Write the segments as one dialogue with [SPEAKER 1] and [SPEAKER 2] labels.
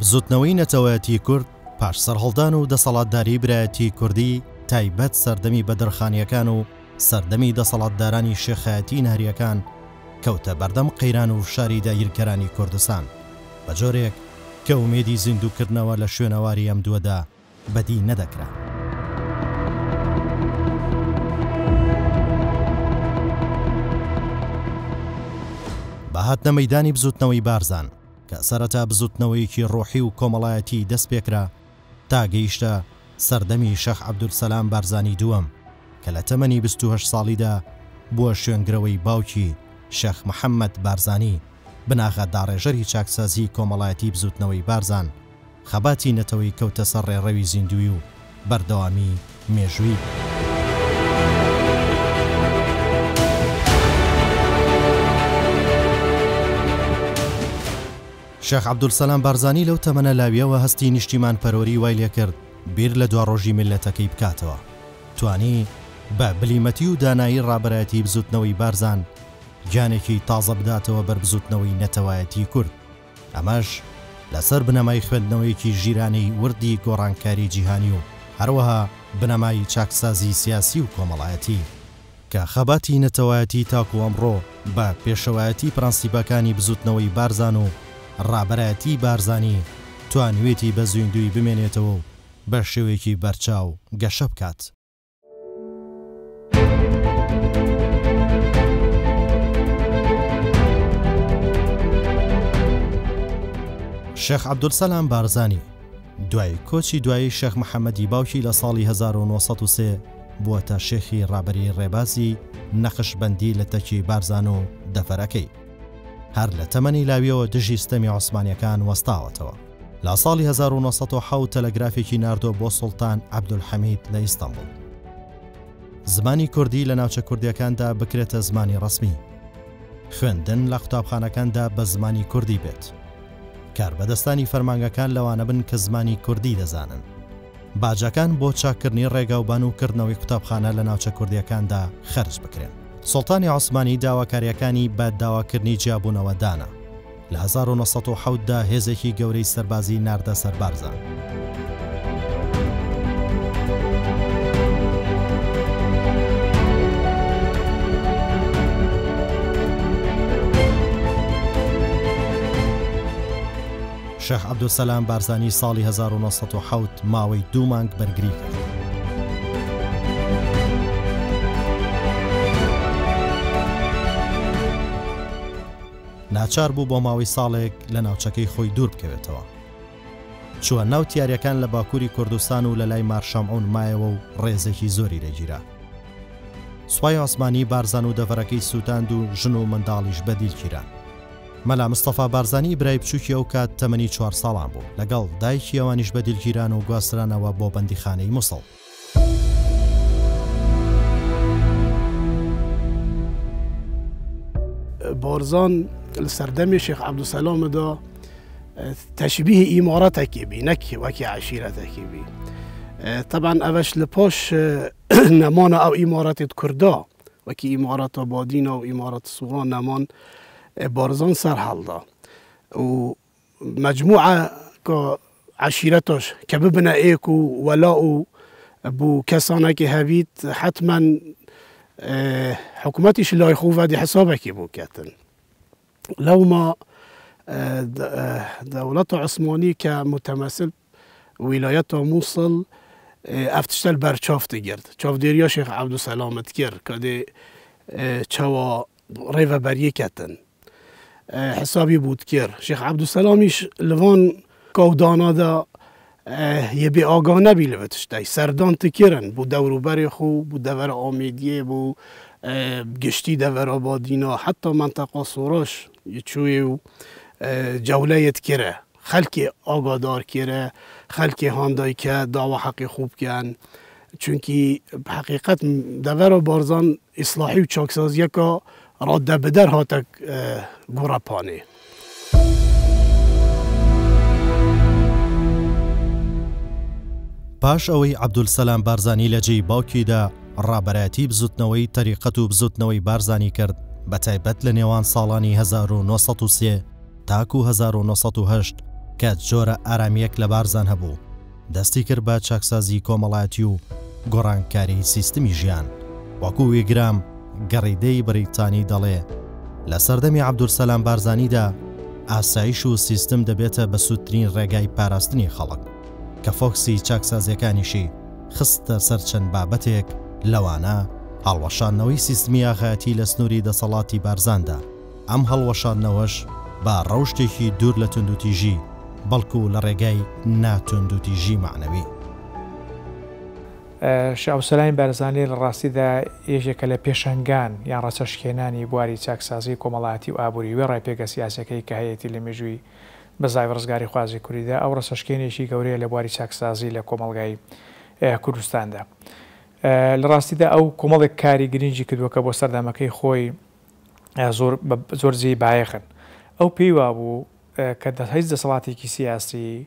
[SPEAKER 1] بزوتنەوەی نەتەوەیەتی کورد پاش سەرهەڵدان و دەسەڵاتداری برایەتی کوردی تایبەت سەردەمی بەدرخانیەکان و سەردەمی دەسەڵاتدارانی شێخایەتی ناریەکان کەوتە بەردەم قەیران و شاری داگیرکەرانی کوردستان بە جۆرێک کە ئومێدی زیندووکردنەوە لە شوێنەواری ئەم دووەدا بەدی نەدەکرا. بەهاتنە مەیدانی بزوتنەوەی بارزان کە سەرەتا بزوتنەوەیەکی ڕۆحی و کۆمەڵایەتی دەست پێکرا تا گەیشتە سەردەمی شەخ عەبدولسەلام بارزانی دووەم کە لە تەمەنی 28 ساڵیدا بووە شوێنگرەوەی باوکی شەخ محەممەد بارزانی بناغە داڕێژەری چاکسازی کۆمەڵایەتی بزوتنەوەی بارزان خەباتی نەتەوەی کەوتە سەر ڕێڕەوی زیندوی و بەردەوامی مێژووی. شەخ عەبدولسەلام بارزانی لەو تەمەنە لاویەوە هەستی نیشتیمان پەرۆری وای لێ کرد بیر لە دوا ڕۆژی میلەتەکەی بکاتەوە. توانی بە بلیمەتی و دانایی ڕابەرایەتی بزوتنەوەی بارزان گیانێکی تازە بداتەوە بەر بزوتنەوەی نەتەوایەتی کورد. ئەمەش لەسەر بنەمای خوێندنەوەیەکی ژیرانەی وردی گۆڕانکاری جیهانی و هەروەها بنەمای چاکسازی سیاسی و کۆمەڵایەتی کە خەباتی نەتەوایەتی تاکو ئەمڕۆ بە پێشەوایەتی پرەنسیبەکانی بزوتنەوەی بارزان و ڕابەرایەتی بارزانی توانوێتی بە زیندوی بمێنێتەوە و بە شێوەیەکی بەرچاو گەشە بکات. شەخ عەبدولسەلام بارزانی دوای کۆچی دوایی شەخ محەممەدی باوکی لە ساڵی 1903 بووەتە شێخی ڕابەری ڕێبازی نەخشبەندی لە تەکی بارزان و دەفەرەکەی. هەر لە تەمەنی لاویەوە دژی ستەمی عوسمانیەکان وەستاوەتەوە. لە ساڵی 1970 تەلەگرافێکی ناردۆ بۆ سوڵتان عەبدولحەمید لە ئیستانبول. زمانی کوردی لە ناوچە کوردیەکاندا بکرێتە زمانی ڕەسمی. خوێندن لە قوتابخانەکاندا بە زمانی کوردی بێت. کاربەدەستانی فەرمانگەکان لەوانە بن کە زمانی کوردی دەزانن. باجەکان بۆ چاکردنی ڕێگاوبان و کردنەوەی قوتابخانە لە ناوچە کوردیەکاندا خەرج بکرێن. سوڵتانی عوسمانی داواکاریەکانی بە داواکردنی جیابوونەوە دانا. لە 1970دا هێزێکی گەورەی سەربازی ناردە سەر بارزان. شەخ عەبدولسەلام بارزانی ساڵی 1970 ماوەی 2 مانگ بەرگری کرد. ناچار بوو بۆ ماوەی ساڵێک لە ناوچەکەی خۆی دوور بکەوێتەوە. چووە ناو تیاریەکان لە باکووری کوردستان و لە لای مارشەمعون مایەوە و ڕێزێکی زۆری لێگیرا. سوپای عوسمانی بارزان و دەڤەرەکەی سووتاند و ژن و منداڵیش بەدیلگیران. مەلا مستەفا بارزانی برای بچووکی ئەو کات تەمەنی 4 ساڵان بوو لەگەڵ دایکی ئەوانیش بەدیلگیران و گواسترانەوە بۆ بەندیخانەی مووسڵ.
[SPEAKER 2] بارزان لسردەمی شێخ عەبدولسەلامدا تەشبیه ئیمارەتێکی بی نەک وەکی عەشیرەتێکی بی. طبعا ئەوەش لە پاش نەمانە ئەو ئیمارەتێت کووردا وەکی ئیمارەتە بادینە و ئیمارەت سووران نەمان بارزان سەر هەڵدا و مەجموعە کە عەشیرەتەش کە ببنە ئێک و وەلا و بوو کەسانێکی هەبیت حتما حکوومەتیش لای خوڤەدی حسابێکی بوو کەتن. لەوما دەوڵەتە عوسمانی کە متەمەسل ویلایەتە مووسڵ ئەفتشتەل بەرچاوتی گرت. چاودێریە شێخ عەبدولسەلامت کرد کە دێ چاوە ڕێڤەبەریە کەتن. حسابی بود کرد. شێخ عەبدولسەلامیش لەوان کاودانادا یەبێ ئاگا نەبی لە تشتەی سەردان تکردن بوو دەوروبەری خۆ بوو دەڤەرە ئامێدیە بوو گشتی دەڤەرە بادینا حتا منتەقا سۆڕۆش چووێ و جەولەیەت کرە خەلکی ئاگادار کرە خەلکی هاندای کە داوا حەقی خوب بکەن چونکی بحقیقەت دەڤەرە بارزان ئیسلاحی و چاکسازیەکە ڕادە بەدەر هاتە گۆڕەپانێ.
[SPEAKER 1] پاش ئەوەی عەبدولسەلام بارزانی لە جێی باوکیدا ڕابەرایەتی بزوتنەوەی تەریقەت و بزوتنەوەی بارزانی کرد بە تایبەت لە نێوان ساڵانی 1903 تاکو 1970 کە جۆرە ئارامیەک لە بارزان هەبوو دەستی کرد بە چاکسازی کۆمەڵایەتی و گۆڕانکاری سیستمی ژیان. وەکو ویگرام گەڕیدەی بریتانی دەڵێ لە سەردەمی عەبدولسەلام بارزانیدا ئاسایش و سیستم دەبێتە بە سوودترین ڕێگای پاراستنی خەڵک کە فۆکسی چاکسازیەکانیشی خستە سەر چەند بابەتێک لەوانە هەڵوەشاندنەوەی سیستمی ئاغایەتی لە سنووری دەسەڵاتی بارزاندا. ئەم هەڵوەشاندنەوەش با ڕەوشتێکی دوور لە توندوتیژی بەڵکو لە ڕێگای ناتوندوتیژی معنەوی.
[SPEAKER 3] شاوسەلای بارزانی لە ڕاستیدا یەکێکە لە پێشەنگان یان ڕەچەشکێنانی بواری چاکسازی کۆمەڵایەتی و ئابووری وێ ڕێپێگە سیاسەکەی کە هەیەی لە مێژووی بەزای ڕزگاری خوازی کوردیدا ئەو ڕەچەشکێنێکی گەورەیە لە بواری چاکسازی لە کۆمەڵگای کوردستاندا. لە ڕاستیدا ئەو کۆمەڵێک کاری گرنگی کردووە کە بۆ سەردامەکەی خۆی زۆر جێی بایەخن. ئەو پێی وابوو کە هیچ دەسەڵاتێکی سیاسی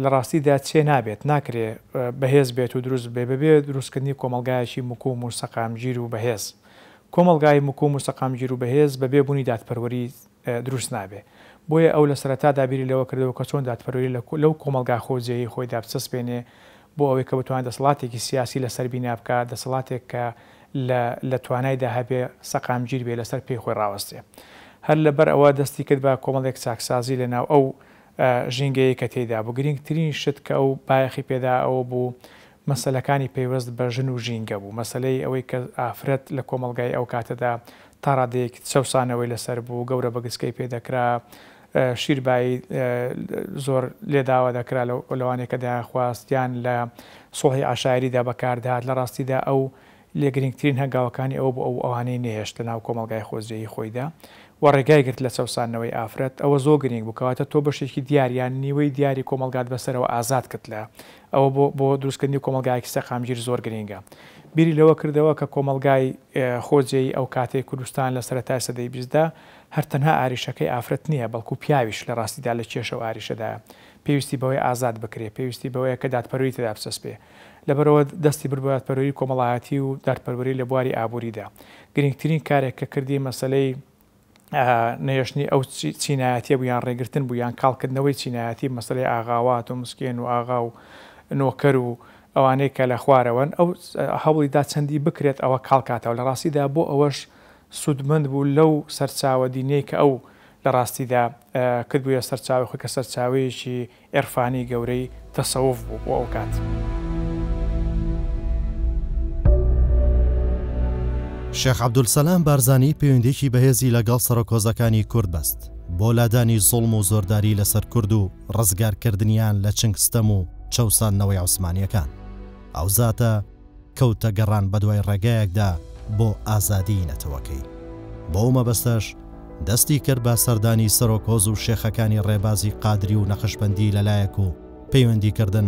[SPEAKER 3] لە ڕاستیدا چێ نابێت ناکرێ بەهێز بێت و دروست بێ بەبێ دروستکردنی کۆمەلگایەکی مکوم و سەقامگیر و بەهێز. کۆمەلگای مکوم و سەقامگیر و بەهێز بەبێ بوونی دادپەروەری دروست نابێ. بۆیە ئەو لە سەرەتا دابیری لەوە کردەوە کە چۆن دادپەروەری لەو کۆمەلگا خۆجێی خۆی دابچەسپێنێ بۆ ئەوەی کە بتوانێت دەسەڵاتێکی سیاسی لەسەر بینە بکات، دەسەڵاتێک کە لە توانایدا هەبێ سەقامگیر بێ لەسەر پێی خۆی ڕاوەستێ. هەر لەبەر ئەوە دەستی کرد بە کۆمەڵێک چاکسازی لەناو ئەو ژینگەیە کە تێدا بوو. گرنگترین شت کە ئەو بایەخی پێدا ئەوە بوو مەسەلەکانی پەیوەست بە ژن و ژینگە بوو. مەسەلەی ئەوەی کە ئافرەت لە کۆمەلگای ئەو کاتەدا تا ڕادەیەکی چەوسانەوەی لەسەر بوو، گەورە بەگسکەی پێدەکرا، شیربایی زۆر لێداوە دەکرا لەوانەیە کە داخواستیان لە سۆڵی عاشایریدا بەکاردات. لە ڕاستیدا ئەو لێ گرنگترین هەنگاوەکانی ئەو بۆ ئەو ئەوانەی نەهێشت لەناو کۆمەلگای خۆزیەیی خۆیدا و ڕێگای گرت لە چەوسانەوەی ئافرەت. ئەوە زۆر گرنگ بوو کەواتە تۆ بەشێکی دیاریان نیوەی دیاری کۆمەلگات بەسەرەوە ئازاد کرد لە ئەوە بۆ دروستکردنی کۆمەلگایەکی سەقامگیر زۆر گرنگە. بیری لەوە کردەوە کە کۆمەلگای خۆجێی ئەو کاتێک کوردستان لە سەرەتای سەدەی 20دا هەر تەنها ئاریشەکەی ئافرەت نییە بەڵکو پیاویش لە ڕاستیدا لە کێشە و ئاریشەدا پێویستی بەوەی ئازاد بکرێ، پێویستی بەوەیە کە دادپەروەری تێدا بچەسپێ. لەبەرەوە دەستی برد بە دادپەروەری کۆمەڵایەتی و دادپەروەری لە بواری ئابووریدا. گرنگترین کارێک کە کردی مەسەلەی نەهێشتنی ئەو چینایەتیە بوویان ڕێگرتن بوویان کاڵکردنەوەی چینایەتی مەسەلەی ئاغاوات و مسکێن و ئاغا و نۆکەر و ئەوانەی کە لە خوارەوەن ئەو هەوڵیدا چەندی بکرێت ئەوە کاڵکاتەوە. لە ڕاستیدا بۆ ئەوەش سوودمەند بوو لەو سەرچاوە دینەی کە ئەو لە ڕاستیدا کردبووە سەرچاوی خۆی کە سەرچاوەیەکی عێرفانی گەورەی تەسەوف بوو بۆ ئەو کات.
[SPEAKER 1] شێخ عەبدولسەلام بارزانی پەیوەندیی بەهێزی لەگەڵ سەرۆکۆزەکانی کورد بەست بۆ لادانی زوڵم و زۆرداری لەسەر کورد و ڕزگارکردنیان لە چنگستەم و چەوسانەوەی عوسمانیەکان. ئەو زاتە کەوتە گەڕان بە دوای ڕێگایەکدا بۆ ئازادی نەتەوەکەی. بۆ مەبەستەش دەستی کرد بە سەردانی سەرۆکۆز و شێخەکانی ڕێبازی قادری و نەخشبەندی لەلایەک و پەیوەندیکردن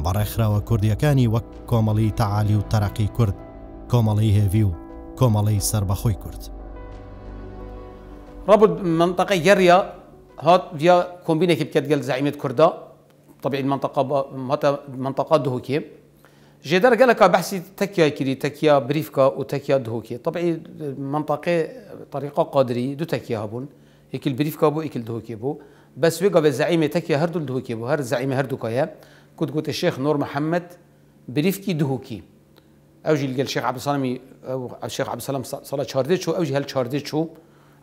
[SPEAKER 1] بە ڕێکخراوە کوردیەکانی وەک کۆمەڵی تەعالی و تەرەقی کورد، کۆمەڵی هێوی و کۆمەڵی سربەخۆی کورد.
[SPEAKER 4] ربط منطقة جريا هات فيها كومبينة كيف قال زعيمة كردا طبيعي المنطقة دهوكي جدار قال لك بحثي تكيا كري تكيا بريفكا وتكيا دهوكي طبيعي منطقة طريقة قادري دو تكيا هبون هيك البريفكا بو هيك الدهوكي بو بس وقع بالزعيمة تكيا هردو الدهوكي بو هر الزعيمة هردو كايا كنت قلت الشيخ نور محمد بريفكي دهوكي اوجي قال الشيخ عبد السلام او الشيخ عبد السلام صلاه شارديتشو اوجي هل شارديتشو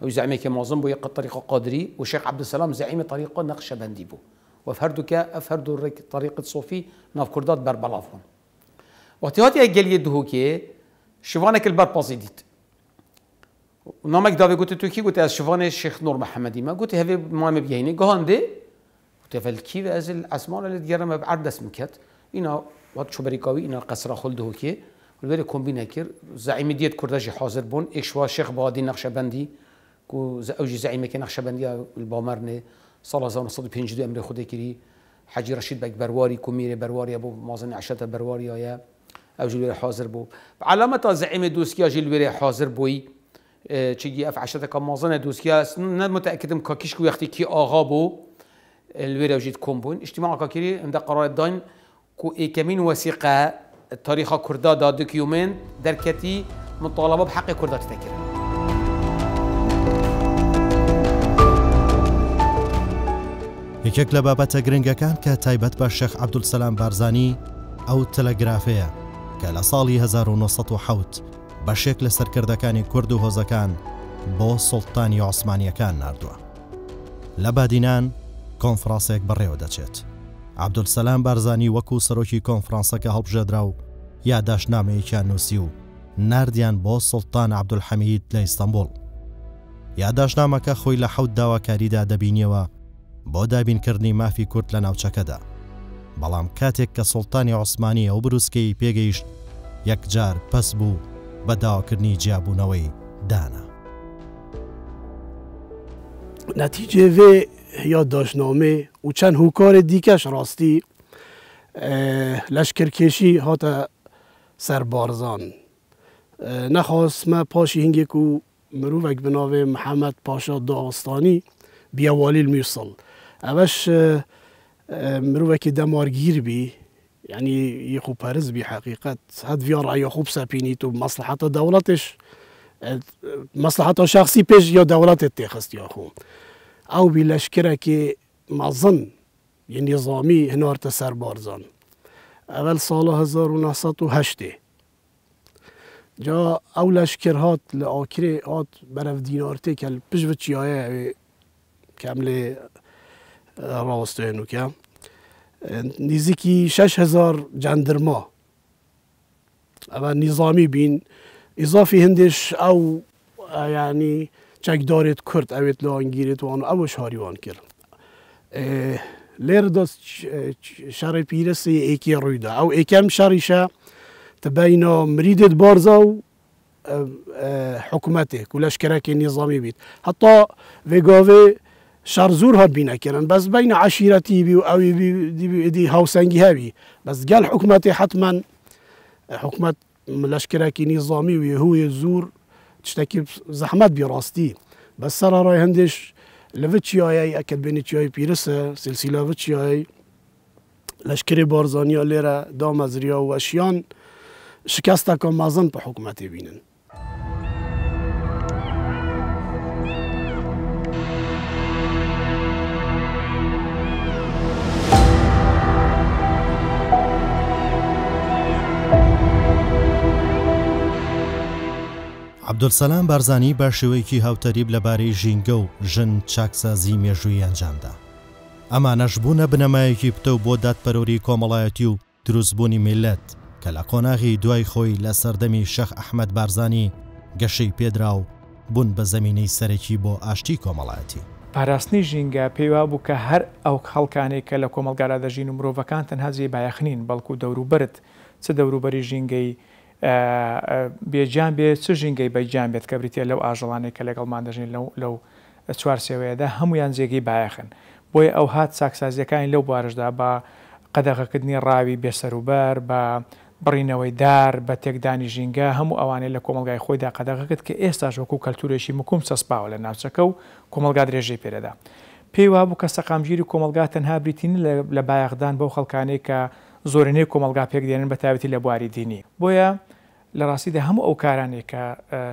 [SPEAKER 4] او زعيمه كمعظم بو طريقه قادري والشيخ عبد السلام زعيمه طريقه نقشبندي بو وفهردو افهردو طريقه صوفي ناف كردات بربلافون وقتي قال يدهوكي شوفانك البربازيديت نامك دافي قلت توكي قلت شوفان الشيخ نور محمدي ما قلت هذا ما مبيني قهندي قلت فالكيف ازل اسمان اللي تجرم بعرض اسمكت انا وقت شو بريكاوي انا قصر خلدهوكي والباري كومبينه كير زعيم ديت كرداجي حاضر بون اكشوا شيخ بادي نقشبندي كو اوجي زعيمه كي نقشبندي البامرني صلاه زون صد بينجدو امر خدي كري حاجي رشيد بك برواري كوميري برواري ابو مازن عشته برواري يا اوجي حاضر بو علامه زعيم دوسكيا جيل حاضر بوي تشيجي اف عشته كمازن دوسكيا متاكد كاكيش كو يختي كي اغا بو الوير اوجي كومبون اجتماع كاكيري عند قرار الدين كو كمين وثيقه تاريخ كردا دا دوكيومنت دركتي مطالبه بحق كردا تذكر
[SPEAKER 1] یەکێک لە بابەتە گرنگەکان کە تایبەت بە شێخ عەبدولسەلام بارزانی ئەو تەلەگرافەیە کە لە ساڵی 1970 بەشێک لە سەرکردەکانی کورد و هۆزەکان بۆ سوڵتانی عوسمانیەکان ناردووە. لە بادینان کۆنفرانسێک بەڕێوە دەچێت. عەبدولسەلام بارزانی وەکو سەرۆکی کۆنفرانسەکە هەڵبژێدرا و یادداشتنامەیەکیان نووسی و ناردیان بۆ سوڵتان عەبدولحەمید لە ئیستەنبوڵ. یادداشتنامەکە خۆی لە 7 داواکاریدا دەبینیەوە بۆ دابینکردنی مافی کورد لە ناوچەکەدا، بەڵام کاتێک کە سوڵتانی عوسمانی ئەو بروسکەی پێگەیشت یەکجار پەس بوو بە داواکردنی جیابوونەوەی دانا.
[SPEAKER 2] نتیجه وی یادداشتنامه و چند هوکار دیکەش ڕاستی لەشکرکێشی هاتە سەر بارزان. نەخواستمە پاشی هەنگێک و مرۆڤێک بناوێ محەممەد پاشا داغستانی بیا والی المووسڵ. ئەوەش مرۆڤێکی دەمارگیر بی، یعنی یەخو پەرز بی حقیقت هەد ڤیا ڕەیە خوب سەپینیت و مەسلحەتە دەوڵەتش مەسلحەتە شخصی پێش یا دەوڵەتت تێخست یاخۆ ئەو بی لەشکرێکی مەزن یە نظامی هێناردە سەر بارزان. ئەوەل ساڵە 1970 جا ئەو لەشکر هات لە ئاکرێ هات بەرەو دینارتێ کە پشت بە چیایە کەم لێ ڕاوەستوێنوکە نزیکی 6,000 جەندرما ئەوە نظامی بین ئیزافی هەندێش ئەو یعنی چەکدارێت کورد ئەوێت لەوانگیرێت وان ئەوەش هاریوان کرد. لێرەدا شەڕی پیرەسی ئێکی ڕوویدا ئەو ئێکەم شەڕیشە تبەینە مریدت بارزە و حکوومەتێک و لەشکرێکی نظامی بیت هەتا وێگاوێ شەڕ زۆر هات بینەکردن بەس بینە عەشیرەتی بی و ئەوی دی هاوسەنگی هەبی بەس گەل حکوومەتی حتمما حکوومەت لەشکرێکی نظامی و هوی زۆر تشتێکی زەحمەت بی ڕاستی بەس سەرڕای هەندێش لەڤ چیایە ئەکرد بینی چیای پیرەسە سلسیلاڤ چیایی لەشکری بارزانیا لێرە دامەزریا و وەشیان شکستێکە مەزن بە حکوومەتی بینن.
[SPEAKER 1] عەبدولسەلام بارزانی بە شێوەیەکی هاوتەریب لەبارەی ژینگە و ژن چاکسازی مێژووی ئەنجامدا. ئەمانەش بوونە بنەمایەکی پتە و بۆ دادپەروەری کۆمەڵایەتی و دروستبوونی میلەت کە لە قۆناغی دوای خۆی لە سەردەمی شەخ ئەحمەد بارزانی گەشەی پێدرا و بوون بە زەمینەی سەرەکی بۆ ئاشتی کۆمەڵایەتی.
[SPEAKER 3] پاراستنی ژینگە پێی وا بوو کە هەر ئەو خەڵکانێک کە لە کۆمەڵگارا دەژین و مرۆڤەکان تەنها جێ بایەخنین بەڵکو دەوروبەرت چ دەوروبەری ژینگەی بێجان بێت چ ژینگەی بەیجان بێت کە بریتە لەو ئاژەڵانێک کە لەگەڵمان دەژین لەو چوارسێوەیەدا هەمویان جێگەی بایەخن بۆیە ئەو هات چاکسازیەکانی لەو بارشدا بە قەدەغەکردنی ڕاوی بێسەروبەر بە بڕینەوەی دار بە تێکدانی ژینگە هەموو ئەوانەی لە کۆمەلگای خۆیدا قەدەغەکرد کە ئێستاش وەکو کەلتورێکی مکوم چەسپاوە لە ناوچەکە و کۆمەلگا درێژەی پێدەدا. پێی وا بوو کە سەقامگیری کۆمەلگا تەنها بریتین لە بایەخدان بەو خەڵکانەی کە زۆرینەی کۆمەلگا پێک دێنن بە تایبەتی لە بواری دینی. بۆیە لە ڕاستیدا هەموو ئەو کارانێک کە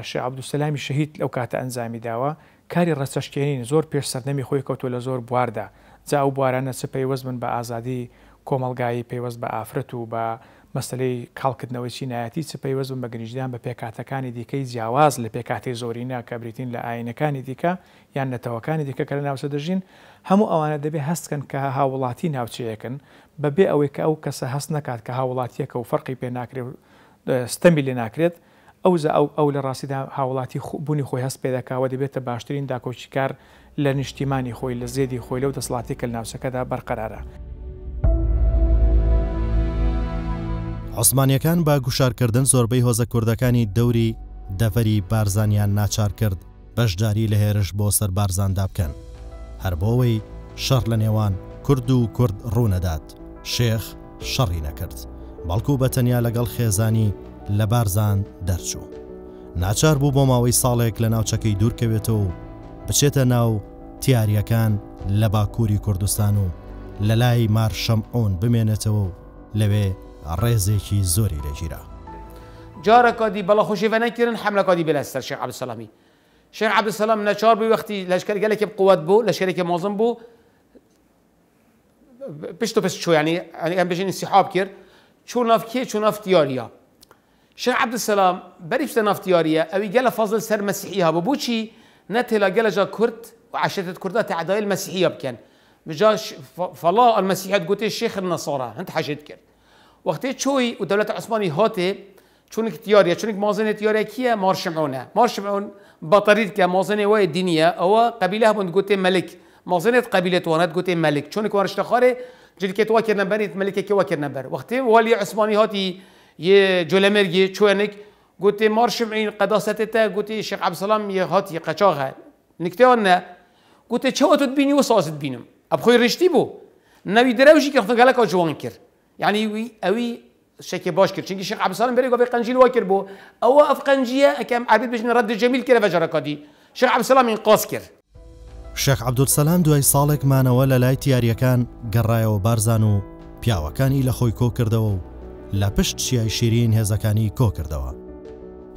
[SPEAKER 3] شێخ عەبدولسەلامی شەهید لەو کاتە ئەنجامی داوە کاری ڕەچەشکێنین زۆر پێش سەردەمی خۆی کەوتووە لە زۆر بواردا. جا ئەو بوارانە چ پەیوەست بن بە ئازادی کۆمەلگایی پەیوەست بە ئافرەت و بە مەسلەی کاڵکردنەوەی چینایەتی چ پەیوەست بن بە گەنجدان بە پێکاتەکانی دیکەی جیاواز لە پێکاتی زۆرینە کە بریتین لە ئاینەکانی دیکە یان نەتەوەکانی دیکە کە لە ناوچە دەژین هەموو ئەوانە دەبێت هەستکەن کە هاوڵاتی ناوچەیەکن بەبێ ئەوەی کە ئەو کەسە هەست نکات کە هاوڵاتیەکە و فەرقی پێ ناکرێت ستەمی لێ ناکرێت ئەو لە ڕاستیدا هاوڵاتی بوونی خۆی هەست پێ دەکاوە دەبێتە باشترین داکۆچیکار لە نیشتیمانی خۆی لە زێدی خۆی لەو دەسەڵاتی کە لە ناوچەکەدا بەرقەرارە.
[SPEAKER 1] عوسمانیەکان بە گوشارکردن زۆربەی هۆزە کوردەکانی دەوری دەڤەری بارزانیان ناچار کرد بەشداری لە هێرش بۆ سەر بارزاندا بکەن. هەر بۆەوەی شەڕ لە نێوان کورد و کورد ڕوونەدات شێخ شەڕی نەکرد بەڵکو بە تەنیا لەگەڵ خێزانی لە بارزان دەرچوو. ناچار بوو بۆ ماوەی ساڵێک لە ناوچەکەی دوورکەوێتەوە و بچێتە ناو تیاریەکان لە باکووری کوردستان و لە لای مار شەمعۆن بمێنێتەوە و لەوێ ڕێزێکی زۆری لەگیرا.
[SPEAKER 4] جارێکا دی بەڵە خۆشیێڤە نەکردن حەملەکا دی بێ لەسەر شێخ عەبدولسەلامی. شێخ عەبدولسەلام نەچار بووی وەختی لەشکەرگەلێکی بقووەت بوو لەشکرێکی مەزن بوو بشتو بس شو يعني هم بيجين انسحاب كير شو ناف كي شو ناف تياريا شيخ عبد السلام بريفت ناف تياريا أو قال فاضل سر مسيحيها ببوشي نتلا قال جا كرد وعشرة كردات عدايل المسيحية بكن بجاش فلا المسيحية قلت الشيخ النصارى أنت حاجت كر وقتي شوي ودولة عثماني هاتي شونك تياريا شونك مازنة تياريا كيا مارشمعون بطريق كمازنة واي الدنيا أو قبيلة بند قلت ملك مازنة قبيلة وانت قلت ملك شونك وارش تخاري جلك تواكر نبرت ملك كي واكر نبر وقتي والي عثماني هاتي يه جولمرجي شونك قلت مارشمعين قداستها قلت الشيخ عبد السلام يهاتي قشاغها نكتانا قلت شو تبيني وصاص تبينم أبخوي رشتي بو نبي دراوشي كرفت قالك أجوان كر يعني أوي شكل باش كر شنو الشيخ عبد السلام بري قبل قنجيل واكر بو أو أفقنجية كم عبيد بجن رد جميل كده فجركادي الشيخ عبد السلام ينقاص كر
[SPEAKER 1] شيخ عبد السلام دوای ساڵێک مانەوە لە لای تیاریەکان گەڕایەوە بارزان و پیاوەکانی لە خۆی کۆ کردەوە و لە پشت چیای شیرین هێزەکانی کۆ کردەوە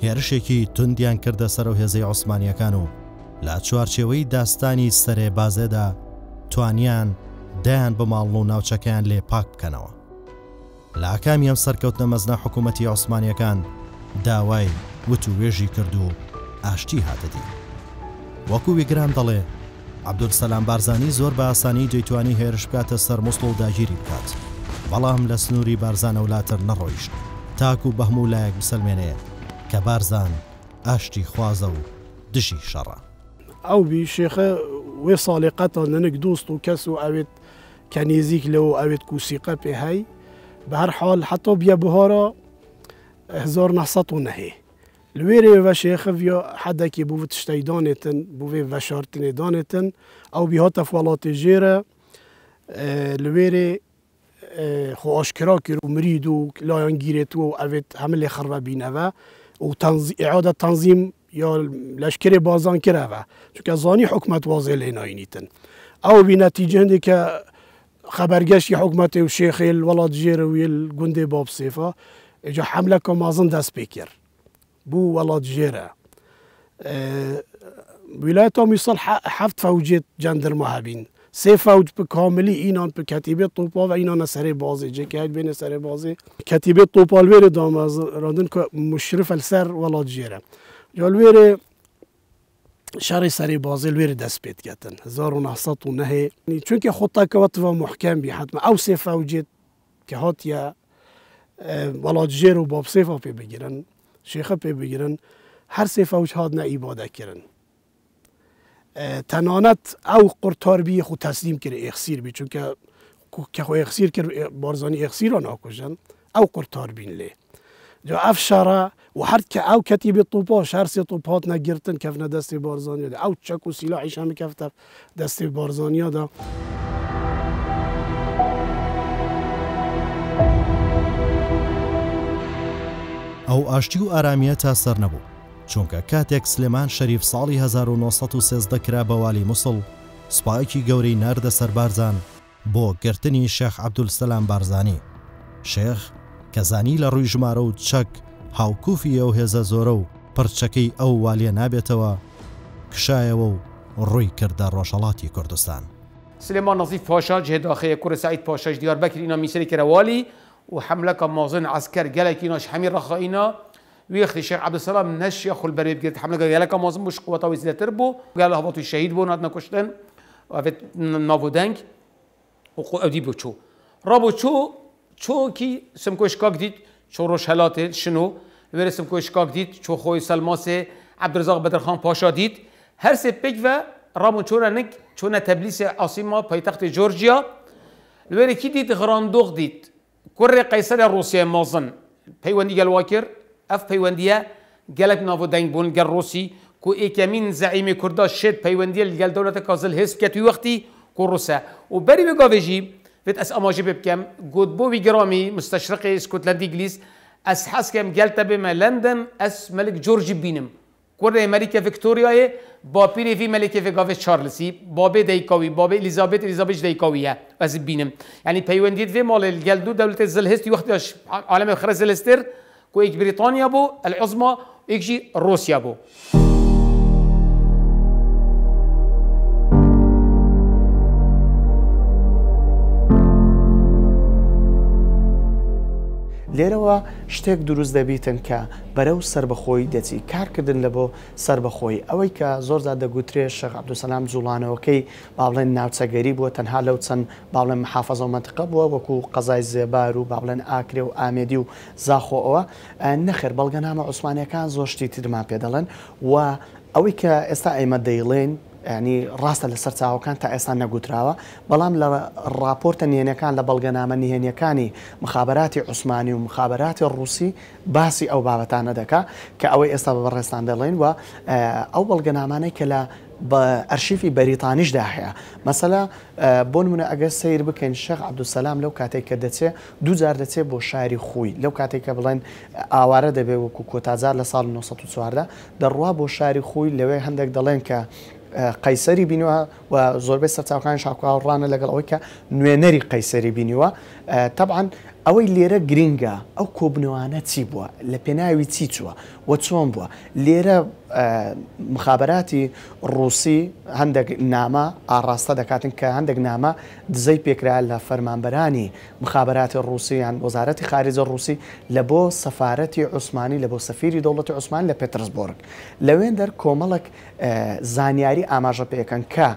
[SPEAKER 1] هێرشێکی توندیان کردە سەر و هێزەی عوسمانیەکان و لە چوارچێوەی داستانی سەرێ بازێدا توانیان دایان بماڵ و ناوچەکەیان لێ پاک بکەنەوە لە ئاکامی ئەم سەرکەوتنە مەزنە حکوومەتی عوسمانیەکان داوای وتوێژی کرد و ئاشتی هاتەدی وەکو وێگران دەڵێ عەبدولسەلام بارزانی زۆر بە ئاسانی دەیتوانی هێرش بکاتە سەر مووسڵ و داگیری بکات بەڵام لە سنووری بارزانە وڵاتر نەڕۆیشت تاکو بە هەموو لایەک بسەلمێنێ کە بارزان ئاشتی خوازە و دژی شەڕە
[SPEAKER 2] ئەو بی شێخە وێ ساڵێقەتە نەنک دۆست و کەس و ئەوێت کە نێزیک لەوە ئەوێت کوسیقە پێ هەی بە هەر حاڵ حتۆ بیە بهۆرە 1990 لوێرێ vە شێخە حەدەکی بوو تشتەی دانێتن بوێ vەشارتنێ دانێتن ئەو بیهاتە وڵاتی ژێرە لوێرێ خۆ ئاشکرا کرد و مرید و لایەن گیرێتوە و ئەوێت هەمە لێ خڕبە بینەوە و ئعادە تەنزیم یا لەشکرێ بازان کراوە چونکە زانی حکومەت وازێ لێ ناینیتن ئەو بی نەتیجە هەندێک کە خەبەرگەشتی حکومەتێ و شێخێ وڵات ژێرە وێ گوندێ باب سێفا ئێجا حەملەکە مازن دەست پێ کرد بوو وڵات ژێرە ویلایەتە میساڵ حەفت فەوجێت جەندەرما هەبین سێ فەوج بە کاملی ئینان بە کەتیبێت تۆپا و ئینانە سەرێ بازێ جێکایت بێنە سەرێ بازێ کەتیبێت تۆپال وێرە دامەزراندن کە مشرفە لەسەر وڵات ژێرە جا لوێرێ شەڕی سەرێ بازێ لوێرە دەست پێت کەتن 1990 چونکە خۆتاکەوەتەوە محکەم بی حتممە ئەو سێ فەوجێت کە هاتیە وڵات ژێر و باب سێفا پێ بگیرن شێخە پێ بگیرن هەر سێ فەوج هاتنە ئیبادەکردن تەنانەت ئەو قورتاربی خو تەسلیم کرد ئێخسیر بی چونکە کە خۆ ئێخسیر کرد بارزانی ئێخسیرە ناکوژن ئەو قورتاربین لێ جا ئەف شەڕە و هەر کە ئەو کەتیبێت توپاش هەر سێ توپ هاتنە گرتن کەفنە دەستی بارزانیادا ئەو چەک و سیلاحیش هەمە کەفتە دەستی بارزانیادا
[SPEAKER 1] ئەو ئاشتی و ئارامیە تا سەر نەبوو چونکە کاتێک سلێمان شەریف ساڵی 1913 کرا بە والی مووسڵ سوپایەکی گەورەی ناردە سەر بارزان بۆ گرتنی شێخ عەبدولسەلام بارزانی شێخ کە زانی لە ڕووی ژمارە و چەک هاوکوفی ئەو هێزە زۆرە و پڕچەکەی ئەو والیە نابێتەوە کشایەوە و ڕووی کردە ڕۆژهەڵاتی کوردستان
[SPEAKER 4] سليمان نظيف باشا جهد أخي كور سعيد باشا ديار بكر إنا ميسري كروالي وحملة كمازن عسكر جالك إنا حمير رخائنا ويختي الشيخ عبد السلام نش ياخذ البريد قلت حملة جالك مازن مش قوة وزير تربو قال هبطوا الشهيد بون هاتنا كشتن وفت نافو دنك وقودي بوشو رابو شو كي سمكوش كاكديد شو روش هلاته شنو وير سمكوش كاكديد شو خوي سلماسه عبد الرزاق بدرخان باشا ديد هر سه بيكوا رامون چورنك چونه تبلیس عاصمه پایتخت جورجیا لوری کی دید غراندوق دید کره قیصر روسیه مازن پیوندی گل واکر اف پیوندیه گلک ناو دنگ بون گل روسی کو اکمین زعیم کردا شد پیوندی گل دولت کازل حزب کتی وقتی کو روسا و بری بگاوجی فت اس اماجی بکم گود بو گرامی مستشرق اسکتلند انگلیس اس حس کم گل تبم لندن اس ملک جورج بینم کره امریکا ویکتوریای با پیری وی ملکه وگاوه چارلزی بابه دیکاوی بابه الیزابت دیکاویه از بینم یعنی پیوندید وی مال الجلدو دولت زلهستی وقتش عالم خرج زلستر کو ایک بریتانیا بو العظمى ایک جی روسیا بو
[SPEAKER 5] لێرەوە شتێک دروست دەبیتن کە بەرەو سربەخۆی دەچی کارکردن لە بۆ سربەخۆی ئەوەی کە زۆرزار دەگوترێت شێخ عەبدولسەلام جوڵانەوەکەی باڵێن ناوچەگەری بووە تەنها لەو چەند باڵێن محافەزە و مەنتقە بووە وەکو قەزای زێبار و باڵێن ئاکرێ و ئامێدی و زاخۆەوە نەخێر بەڵگەنامە عوسمانیەکان زۆر شتی ترمان پێ دەڵێن و ئەوەی کە ئێستا ئێمە دەیڵێن ینی ڕاستە لەسەر چاوەکان تا ئێستا نەگوتراوە بەڵام لە راپۆرتە نهێنیەکان لە بەڵگەنامە نهێنیەکانی مخابراتی عوسمانی و مخابراتی ڕووسی باسی ئەو بابەتانە دەکا کە ئەوەی ئێستا بە بەڕێستان دەڵێن و ئەو بەڵگەنامانەی کە لە بە ئەرشیفی بەریتانیشدا هەیە مەسەلا بۆ نمونە ئەگەر سیر بکەین شێخ عەبدولسەلام لەو کاتێک کە دەچێت دووجار دەچێت بۆ شاری خۆی لەو کاتێک کە بڵێن ئاوارە دەبێت وەکو کۆتازار لە ساڵ 1940 دەڕوا بۆ شاری خۆی لەوێ هەندێک دەڵێن کە قەیسەری بینیوە و زۆربەی سەرچاوەکان شاکوڕانە لەگەڵ ئەوەی کە نوێنەری قەیسەری بینیوە طبعاً ئەوەی لێرە گرینگە ئەو کۆبنەوانە چی بووە لە پێناوی چی چووە و چۆن بووە لێرە مخابراتی ڕووسی هەندێک نامە ئاڕاستە دەکاتن کە هەندێک نامە دزەی پێکرا لە فەرمانبەرانی مخابراتی ڕووسی یان وەزارەتی خارجە ڕووسی لە بۆ سەفارەتی عوسمانی لە بۆ سەفیری دەوڵەتی عوسمان لە پێترسبۆرگ لەوێن دەر کۆمەڵک زانیاری ئاماژە پێکەن کە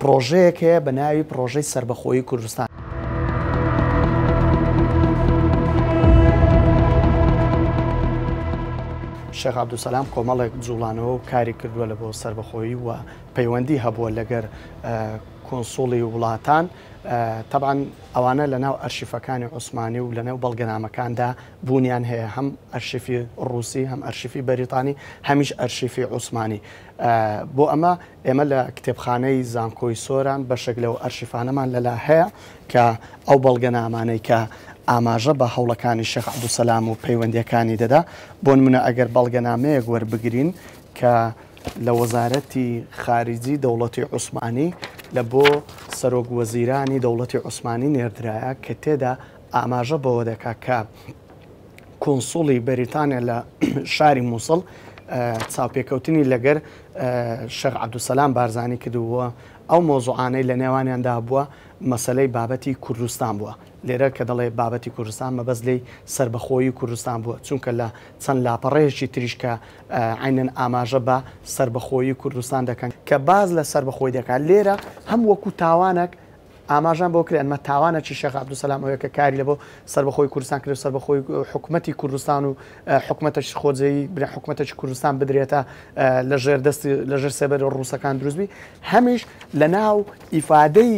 [SPEAKER 5] پرۆژەیەک هەیە بە ناوی پرۆژەی سربەخۆیی کوردستان شێخ عەبدولسەلام کۆمەڵێک جوڵانەوە و کاری کردووە لە بۆ سربەخۆیی و پەیوەندی هەبووە لەگەر کۆنسوڵی وڵاتان طبعاً ئەوانە لە ناو ئەرشیفەکانی عوسمانی و لە ناو بەڵگەنامەکاندا بوونیان هەیە هەم ئەرشیفی ڕووسی هەم ئەرشیفی بەریتانی هەمیش ئەرشیفی عوسمانی بۆ ئەمە ئێمە لە کتێبخانەی زانکۆی سۆران بەشێک لەو ئەرشیفانەمان لەلا هەیە کە ئەو بەڵگەنامانەی کە ئاماژە بە هەوڵەکانی شێخ عەبدولسەلام و پەیوەندیەکانی دەدا بۆ نمونە ئەگەر بەڵگەنامەیەک وەربگرین کە لە وەزارەتی خارجی دەوڵەتی عوسمانی لە بۆ سەرۆک وەزیرانی دەوڵەتی عوسمانی نێردرایە کە تێدا ئاماژە بەوە دەکا کە کۆنسوڵی بەریتانیا لە شاری مووسڵ چاوپێکەوتنی لەگەر شێخ عەبدولسەلام بارزانی کردووە ئەو مۆزوعانەی لە نێوانیاندا بووە مەسەلەی بابەتی کوردستان بووە لێرە کە دەڵێ بابەتی کوردستان مەبەست لێی سربەخۆیی کوردستان بووە چونکە لە چەند لاپەڕەیەکی تریشکە عینەن ئاماژە بە سربەخۆیی کوردستان دەکەن کە باز لە سربەخۆی دەکات لێرە هەم وەکو تاوانێک ئاماژان بۆ کرێن ئەمە تاوانەکی شێخ عەبدولسەلام ئەوەیە کە کاری لە بۆ سربەخۆی کوردستان کرد سربەخۆی حکومەتی کوردستان و حکومەتەش خۆجەیی حکومەتەی کوردستان بدرێتە لە ژێر دەستی لە ژێر سێبەر ڕووسەکان دروستبی هەمیش لە ناو ئیفادەی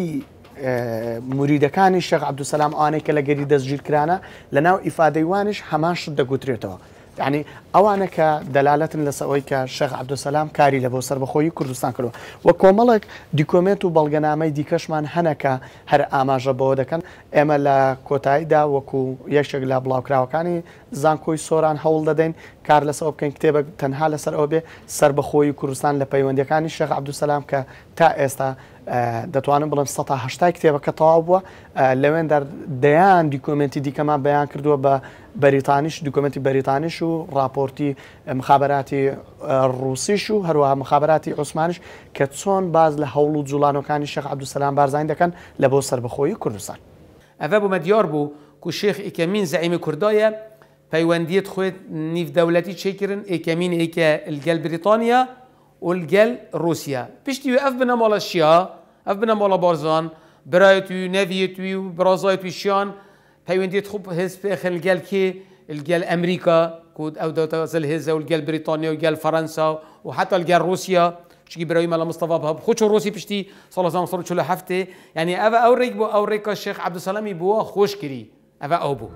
[SPEAKER 5] مریدەکانی شێخ عەبدولسەلام ئەوانەی کە لە گەری دەستگیرکرانە لە ناو ئیفادەی وانش هەمان شت دەگوترێتەوە یعنی ئەوانە کە دەلالەتن لەسەوەی کە شێخ عەبدولسەلام کاری لە بۆ سربەخۆیی کوردستان کردووە و کۆمەڵێک دیکۆمنت و بەڵگەنامەی دیکەشمان هەنەکە هەر ئاماژە بەوە دەکەن ئێمە لە کۆتاییدا وەکو یەکێک لە بڵاوکراوەکانی زانکۆی سۆران هەوڵ دەدەین کار لەسەوە بکەین کتێبە تەنها لەسەر ئەو بێ سربەخۆیی کوردستان لە پەیوەندیەکانی شێخ عەبدولسەلام کە تا ئێستا دەتوانم بڵم 180 کتێبەکە تەواو بووە لەوێن دەیان دیکۆمنتی دیکەمان بەیان کردووە بە بەریتانیش دیکۆمنتی بەریتانیش و راپۆرتی مخابراتی ڕووسیش و هەروەها مخابراتی عوسمانیش کە چۆن باز لە هەوڵ و جوڵانەکانی شێخ عەبدولسەلام بارزانی دەکەن لە بۆ سربەخۆیی کوردستان
[SPEAKER 4] ئەڤە بوومە دیار بوو کو شێخ ئێکەمین زەعیمی کوردایە پەیوەندیت خۆت نیف دەوڵەتی چێکردن ئێکەمین ئێکە الگەل بریتانیا والگەل رووسیا پشتی وێ ئەف بنە ماڵە شیا ئەف بنە ماڵە بارزان برایەتوی نەڤیەتوی و برازایەتوی شیان پەیوەندیت خوب هێز پێخن الگەل کێ الگەل ئەمریکا کود ئەو دەوتەزل هێزە والگەل بریتانیا والگەل فەرەنسا و حتا الگەل رووسیا شکی برای مەلا مستەفا بهەب خۆچ ڕۆسی پشتی ساڵ 1940 یعنی ئەڤە ئەو ڕێک بۆ ئەو ڕێکە شێخ عەبدولسەلامی بووە خۆش کردی ئەڤە ئەو بوو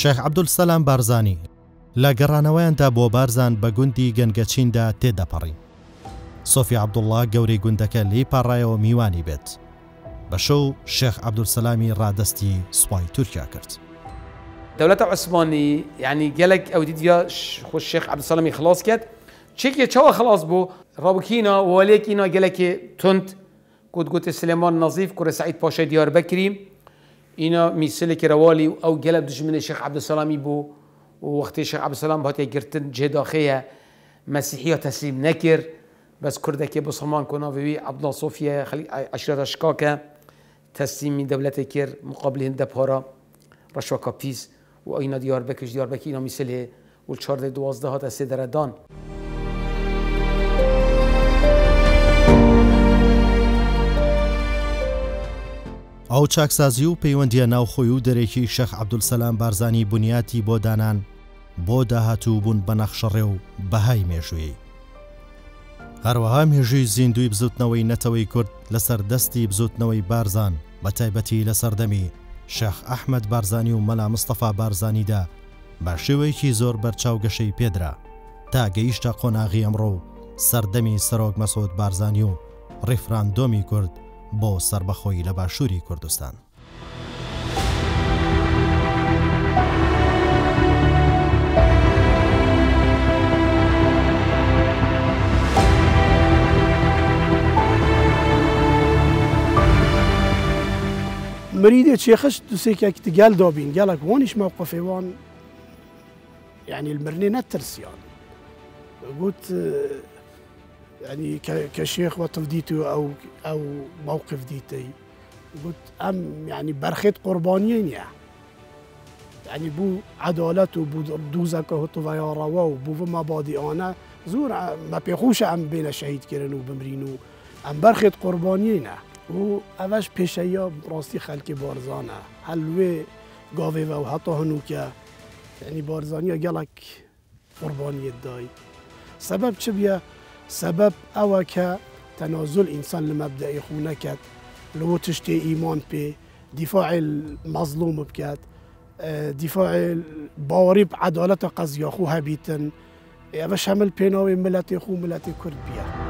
[SPEAKER 1] شێخ عەبدولسەلام بارزانی لە گەڕانەوەیاندا بۆ بارزان بە گوندی گەنگەچیندا تێدەپەڕی سۆفی عەبدوڵڵا گەورەی گوندەکە لی پاڕایەوە میوانی بێت بە شەو شێخ عەبدولسەلامی ڕادەستی سوپای تورکیا کرد
[SPEAKER 4] دەوڵەتە عوسمانی یعنی گەلێک ئەو دیدیا خۆش شێخ عەبدولسەلامی خلاص کرد چێکێ چاوە خلاص بوو ڕابکینە وەلێکینە گەلێکی تند گوتی سلێمان نەزیف کوڕە سەعید پاشای دیاربەکری اینا میسلێکی ڕەوالی ئەو گەلە دژمنی شێخ عەبدولسەلامی بوو و وەختی شێخ عەبدولسەلام هاتیە گرتن جێداخەیە مەسیحیە تەسلیم نەکرد بس كردك بسلمان كنا في عبد الله صوفيا خلي عشرة شكاكة تسليم دولة كير مقابل هند بهارا رشوة كابيس وأين ديار بكي إنا مثله والشارد 12 هات سدردان.
[SPEAKER 1] ئەو چاکسازی و پەیوەندیە ناوخۆی و دەرێکی شەخ عەبدولسەلام بارزانی بنیاتی بۆ دانان بۆ داهاتوو بوون بە نەخشەڕێ و بەهای مێژووی. هەروەها مێژووی زیندوی بزوتنەوەی نەتەوەی کورد لەسەر دەستی بزوتنەوەی بارزان بە تایبەتی لە سەردەمی شێخ ئەحمەد بارزانی و مەلا مستەفا بارزانیدا بە شێوەیەکی زۆر بەرچاو گەشەی پێدرا تا گەیشتە قۆناغی ئەمڕۆ و سەردەمی سەرۆک مەسعود بارزانی و ڕیفراندۆمی کورد بۆ سربەخۆی لە باشووری کوردستان.
[SPEAKER 2] مريدة شيخش تسيكك تقال دوبين قالك وانش موقف وان يعني المرني نترسيان قلت يعني كشيخ وتفديته او موقف ديتي قلت يعني برخيت قربانيين يعني بو عدالت وبو دوزك وطفيارة وبو مبادئ انا زور ما بيخوش عم بين شهيد كيرن وبمرينو عم برخيت قربانيين و اوش پیشیا راستی خلک بارزانه حلوه گاوه و حتی هنوکه یعنی بارزانی گلک قربانیت دای سبب چه بیا؟ سبب اوه که تنازل انسان لمبدأ خونه کد لو تشتی ایمان پی دفاع المظلوم بکد دفاع باوری بعدالت قضیه خوها بیتن اوش همل پیناوی ملت خو ملت کرد بیا